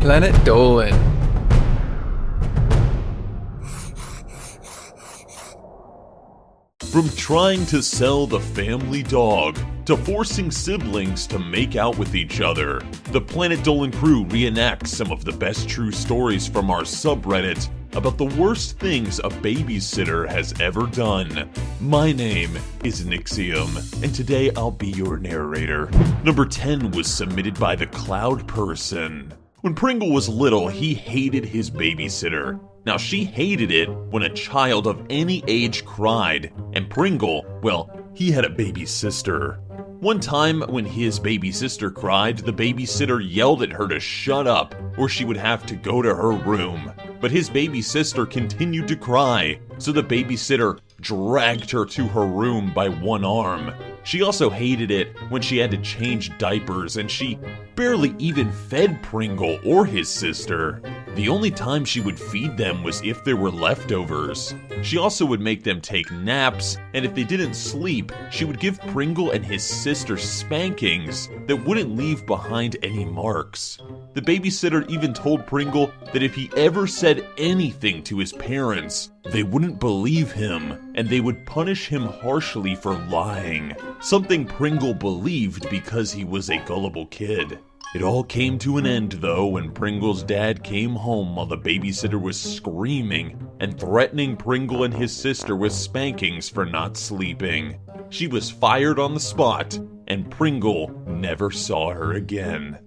Planet Dolan. From trying to sell the family dog to forcing siblings to make out with each other, the Planet Dolan crew reenacts some of the best true stories from our subreddit about the worst things a babysitter has ever done. My name is Nixium, and today I'll be your narrator. Number 10 was submitted by the Cloud Person. When Pringle was little, he hated his babysitter. Now, she hated it when a child of any age cried, and Pringle, well, he had a baby sister. One time, when his baby sister cried, the babysitter yelled at her to shut up, or she would have to go to her room. But his baby sister continued to cry, so the babysitter dragged her to her room by one arm. She also hated it when she had to change diapers, and she barely even fed Pringle or his sister. The only time she would feed them was if there were leftovers. She also would make them take naps, and if they didn't sleep, she would give Pringle and his sister spankings that wouldn't leave behind any marks. The babysitter even told Pringle that if he ever said anything to his parents, they wouldn't believe him, and they would punish him harshly for lying. Something Pringle believed because he was a gullible kid. It all came to an end, though, when Pringle's dad came home while the babysitter was screaming and threatening Pringle and his sister with spankings for not sleeping. She was fired on the spot, and Pringle never saw her again.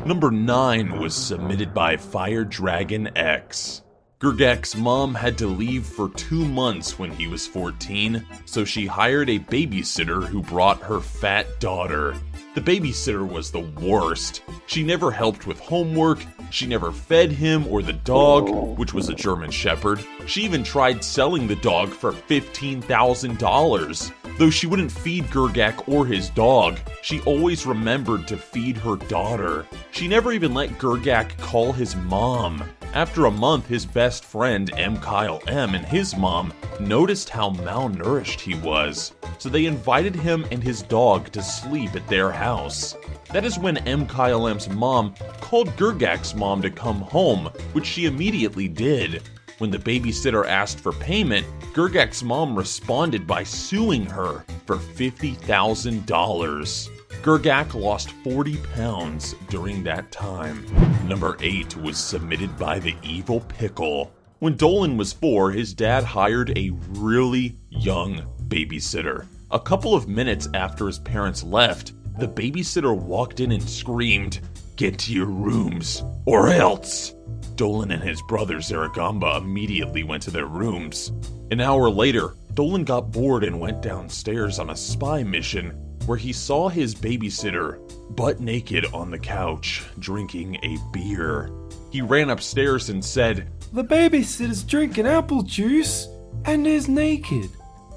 Number 9 was submitted by Fire Dragon X. Gergak's mom had to leave for 2 months when he was 14, so she hired a babysitter who brought her fat daughter. The babysitter was the worst. She never helped with homework, she never fed him or the dog, which was a German Shepherd. She even tried selling the dog for $15,000. Though she wouldn't feed Gergak or his dog, she always remembered to feed her daughter. She never even let Gergak call his mom. After a month, his best friend M. and his mom noticed how malnourished he was, so they invited him and his dog to sleep at their house. That is when M.'s mom called Gergak's mom to come home, which she immediately did. When the babysitter asked for payment, Gergak's mom responded by suing her for $50,000. Gergak lost 40 pounds during that time. Number 8 was submitted by the Evil Pickle. When Dolan was 4, his dad hired a really young babysitter. A couple of minutes after his parents left, the babysitter walked in and screamed, "Get to your rooms, or else!" Dolan and his brother Zaragamba immediately went to their rooms. An hour later, Dolan got bored and went downstairs on a spy mission where he saw his babysitter butt naked on the couch, drinking a beer. He ran upstairs and said, "The babysitter's drinking apple juice and is naked."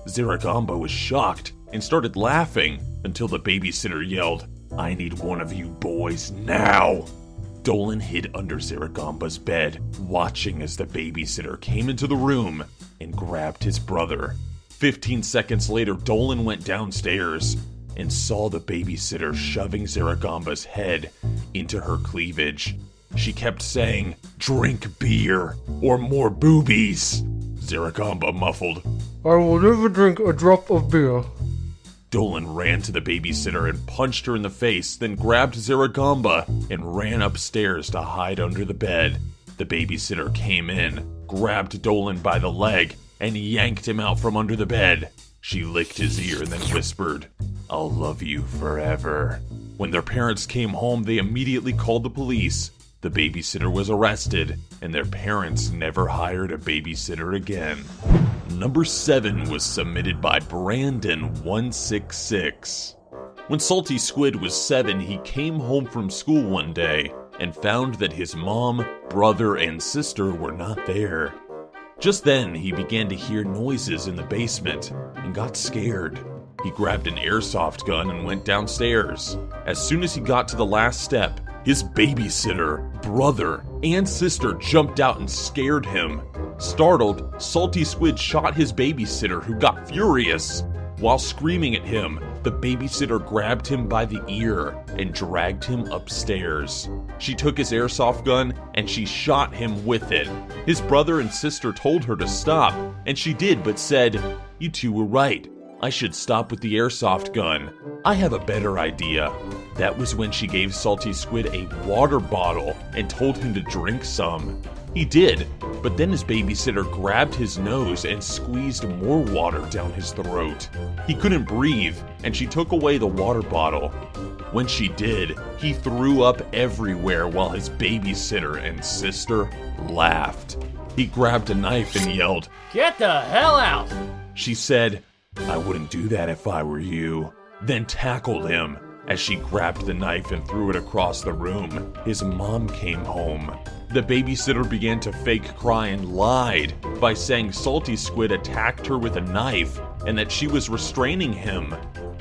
Zaragamba was shocked and started laughing until the babysitter yelled, "I need one of you boys now." Dolan hid under Zaragamba's bed, watching as the babysitter came into the room and grabbed his brother. 15 seconds later, Dolan went downstairs and saw the babysitter shoving Zaragamba's head into her cleavage. She kept saying, "Drink beer, or more boobies." Zaragamba muffled, "I will never drink a drop of beer." Dolan ran to the babysitter and punched her in the face, then grabbed Zaragamba and ran upstairs to hide under the bed. The babysitter came in, grabbed Dolan by the leg, and yanked him out from under the bed. She licked his ear and then whispered, "I'll love you forever." When their parents came home, they immediately called the police. The babysitter was arrested, and their parents never hired a babysitter again. Number 7 was submitted by Brandon166. When Salty Squid was 7, he came home from school one day and found that his mom, brother, and sister were not there. Just then, he began to hear noises in the basement and got scared. He grabbed an airsoft gun and went downstairs. As soon as he got to the last step, his babysitter, brother, and sister jumped out and scared him. Startled, Salty Squid shot his babysitter, who got furious. While screaming at him, the babysitter grabbed him by the ear and dragged him upstairs. She took his airsoft gun and she shot him with it. His brother and sister told her to stop, and she did, but said, "You two were right. I should stop with the airsoft gun. I have a better idea." That was when she gave Salty Squid a water bottle and told him to drink some. He did, but then his babysitter grabbed his nose and squeezed more water down his throat. He couldn't breathe, and she took away the water bottle. When she did, he threw up everywhere while his babysitter and sister laughed. He grabbed a knife and yelled, "Get the hell out!" She said, "I wouldn't do that if I were you," then tackled him. As she grabbed the knife and threw it across the room, his mom came home. The babysitter began to fake cry and lied by saying Salty Squid attacked her with a knife and that she was restraining him.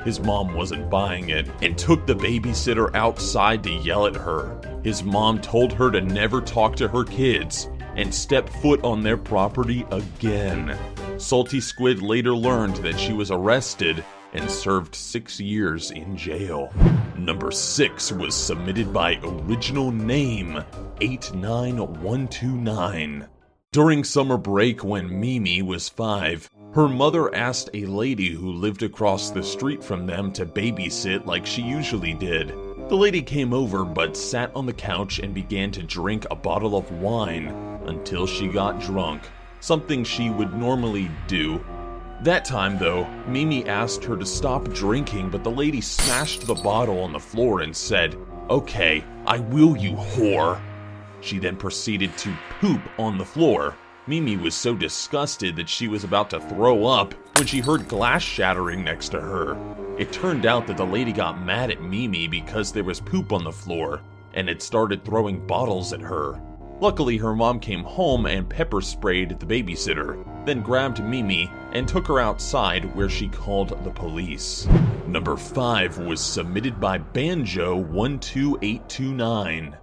His mom wasn't buying it and took the babysitter outside to yell at her. His mom told her to never talk to her kids and step foot on their property again. Salty Squid later learned that she was arrested and served 6 years in jail. Number 6 was submitted by original name 89129. During summer break when Mimi was 5, her mother asked a lady who lived across the street from them to babysit like she usually did. The lady came over but sat on the couch and began to drink a bottle of wine until she got drunk, something she would normally do. That time, though, Mimi asked her to stop drinking, but the lady smashed the bottle on the floor and said, "Okay, I will, you whore." She then proceeded to poop on the floor. Mimi was so disgusted that she was about to throw up when she heard glass shattering next to her. It turned out that the lady got mad at Mimi because there was poop on the floor and had started throwing bottles at her. Luckily, her mom came home and pepper sprayed the babysitter, then grabbed Mimi and took her outside where she called the police. Number 5 was submitted by Banjo12829.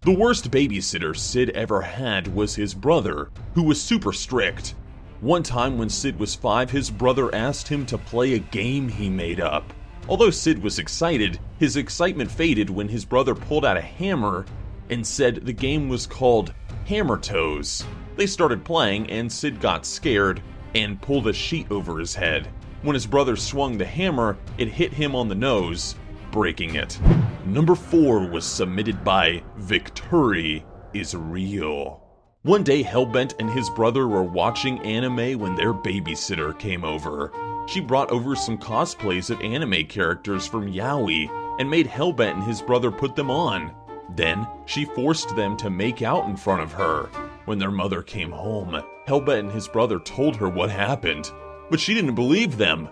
The worst babysitter Sid ever had was his brother, who was super strict. One time when Sid was 5, his brother asked him to play a game he made up. Although Sid was excited, his excitement faded when his brother pulled out a hammer and said the game was called Hammer Toes. They started playing and Sid got scared and pulled a sheet over his head. When his brother swung the hammer, it hit him on the nose, breaking it. Number 4 was submitted by Victory is Real. One day, Hellbent and his brother were watching anime when their babysitter came over. She brought over some cosplays of anime characters from Yaoi and made Hellbent and his brother put them on. Then, she forced them to make out in front of her. When their mother came home, Hellbent and his brother told her what happened, but she didn't believe them.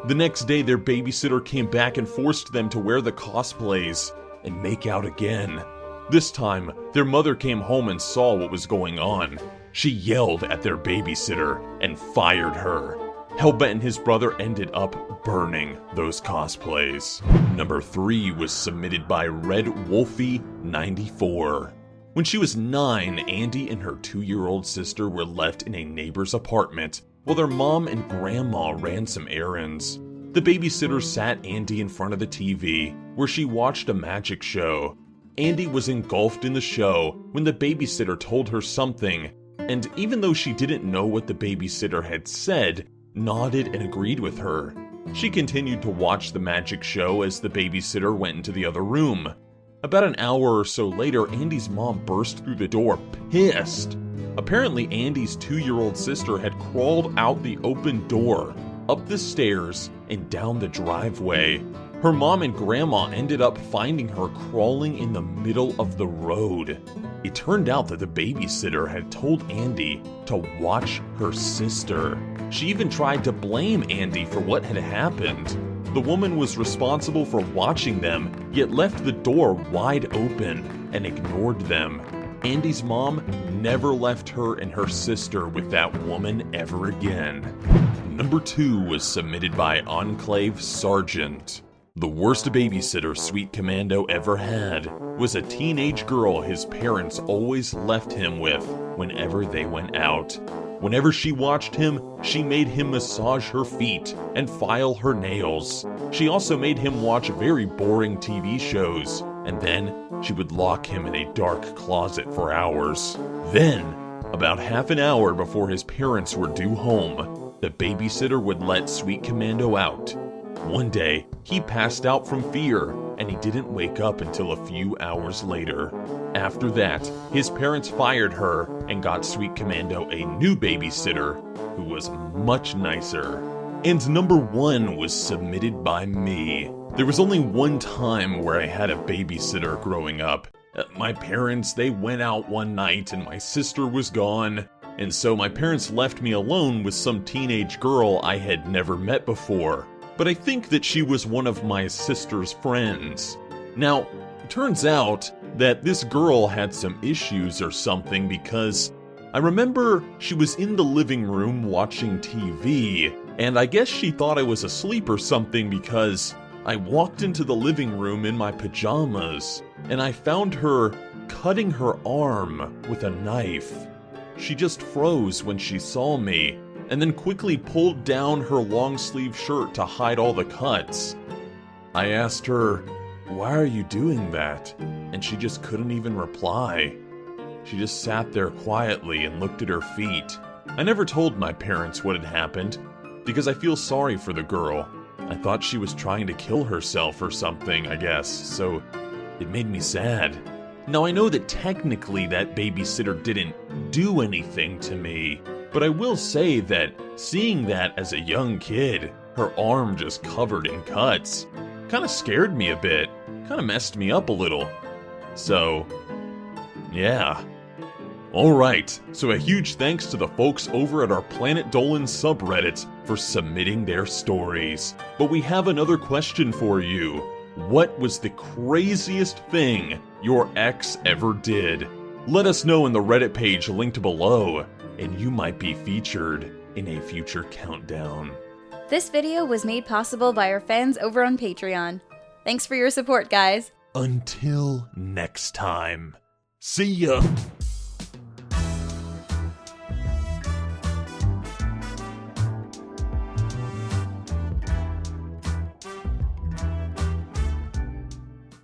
The next day, their babysitter came back and forced them to wear the cosplays and make out again. This time, their mother came home and saw what was going on. She yelled at their babysitter and fired her. Hellbent and his brother ended up burning those cosplays. Number 3 was submitted by Red Wolfie 94. When she was 9, Andy and her 2-year-old sister were left in a neighbor's apartment while their mom and grandma ran some errands. The babysitter sat Andy in front of the TV, where she watched a magic show. Andy was engulfed in the show when the babysitter told her something, and even though she didn't know what the babysitter had said, nodded and agreed with her. She continued to watch the magic show as the babysitter went into the other room. About an hour or so later, Andy's mom burst through the door, pissed. Apparently, Andy's 2-year-old sister had crawled out the open door, up the stairs, and down the driveway. Her mom and grandma ended up finding her crawling in the middle of the road. It turned out that the babysitter had told Andy to watch her sister. She even tried to blame Andy for what had happened. The woman was responsible for watching them, yet left the door wide open and ignored them. Andy's mom never left her and her sister with that woman ever again. Number 2 was submitted by EnclaveSergeant. The worst babysitter Sweet Commando ever had was a teenage girl his parents always left him with whenever they went out. Whenever she watched him, she made him massage her feet and file her nails. She also made him watch very boring TV shows, and then she would lock him in a dark closet for hours. Then, about half an hour before his parents were due home, the babysitter would let Sweet Commando out. One day, he passed out from fear, and he didn't wake up until a few hours later. After that, his parents fired her and got Sweet Commando a new babysitter, who was much nicer. And number 1 was submitted by me. There was only one time where I had a babysitter growing up. My parents, they went out one night and my sister was gone, and so my parents left me alone with some teenage girl I had never met before. But I think that she was one of my sister's friends. Now, it turns out that this girl had some issues or something, because I remember she was in the living room watching TV, and I guess she thought I was asleep or something, because I walked into the living room in my pajamas, and I found her cutting her arm with a knife. She just froze when she saw me, and then quickly pulled down her long-sleeve shirt to hide all the cuts. I asked her, "Why are you doing that?" And she just couldn't even reply. She just sat there quietly and looked at her feet. I never told my parents what had happened, because I feel sorry for the girl. I thought she was trying to kill herself or something, I guess, so it made me sad. Now I know that technically that babysitter didn't do anything to me, but I will say that seeing that as a young kid, her arm just covered in cuts, kind of scared me a bit, kind of messed me up a little. So, yeah. Alright, so a huge thanks to the folks over at our Planet Dolan subreddit for submitting their stories. But we have another question for you. What was the craziest thing your ex ever did? Let us know in the Reddit page linked below, and you might be featured in a future countdown. This video was made possible by our fans over on Patreon. Thanks for your support, guys. Until next time. See ya!